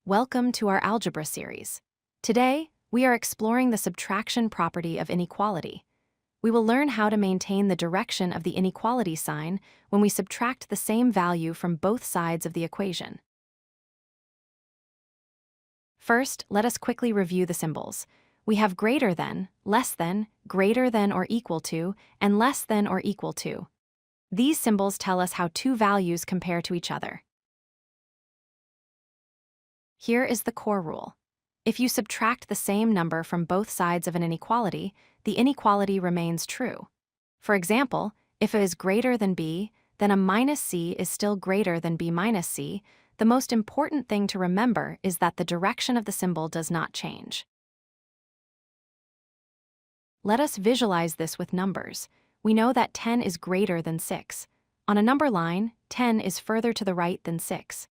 Welcome to our algebra series. Today, we are exploring the subtraction property of inequality. We will learn how to maintain the direction of the inequality sign when we subtract the same value from both sides of the equation. First, let us quickly review the symbols. We have greater than, less than, greater than or equal to, and less than or equal to. These symbols tell us how two values compare to each other. Here is the core rule. If you subtract the same number from both sides of an inequality, the inequality remains true. For example, if A is greater than B, then a minus C is still greater than B minus C. The most important thing to remember is that the direction of the symbol does not change. Let us visualize this with numbers. We know that 10 is greater than 6. On a number line, 10 is further to the right than 6.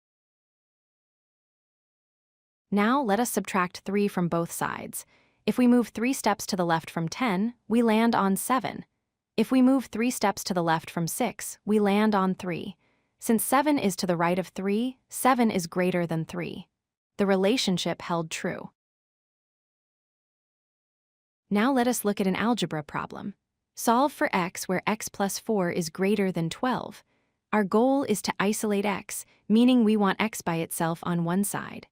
Now let us subtract 3 from both sides. If we move 3 steps to the left from 10, we land on 7. If we move 3 steps to the left from 6, we land on 3. Since 7 is to the right of 3, 7 is greater than 3. The relationship held true. Now let us look at an algebra problem. Solve for x where x plus 4 is greater than 12. Our goal is to isolate x, meaning we want x by itself on one side.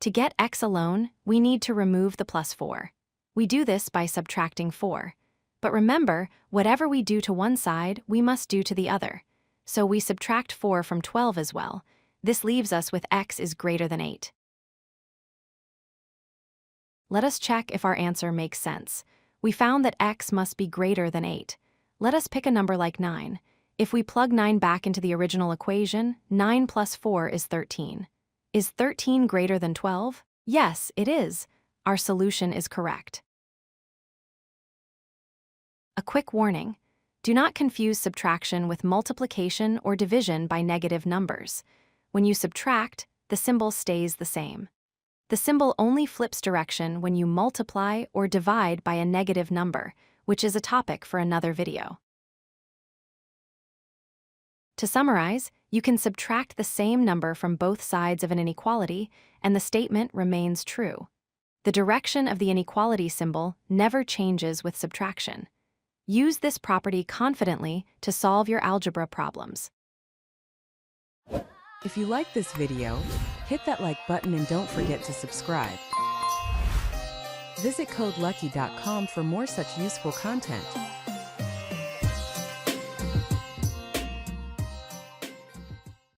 To get x alone, we need to remove the plus 4. We do this by subtracting 4. But remember, whatever we do to one side, we must do to the other. So we subtract 4 from 12 as well. This leaves us with x is greater than 8. Let us check if our answer makes sense. We found that x must be greater than 8. Let us pick a number like 9. If we plug 9 back into the original equation, 9 plus 4 is 13. Is 13 greater than 12? Yes, it is. Our solution is correct. A quick warning: do not confuse subtraction with multiplication or division by negative numbers. When you subtract, the symbol stays the same. The symbol only flips direction when you multiply or divide by a negative number, which is a topic for another video. To summarize, you can subtract the same number from both sides of an inequality, and the statement remains true. The direction of the inequality symbol never changes with subtraction. Use this property confidently to solve your algebra problems. If you like this video, hit that like button and don't forget to subscribe. Visit codelucky.com for more such useful content.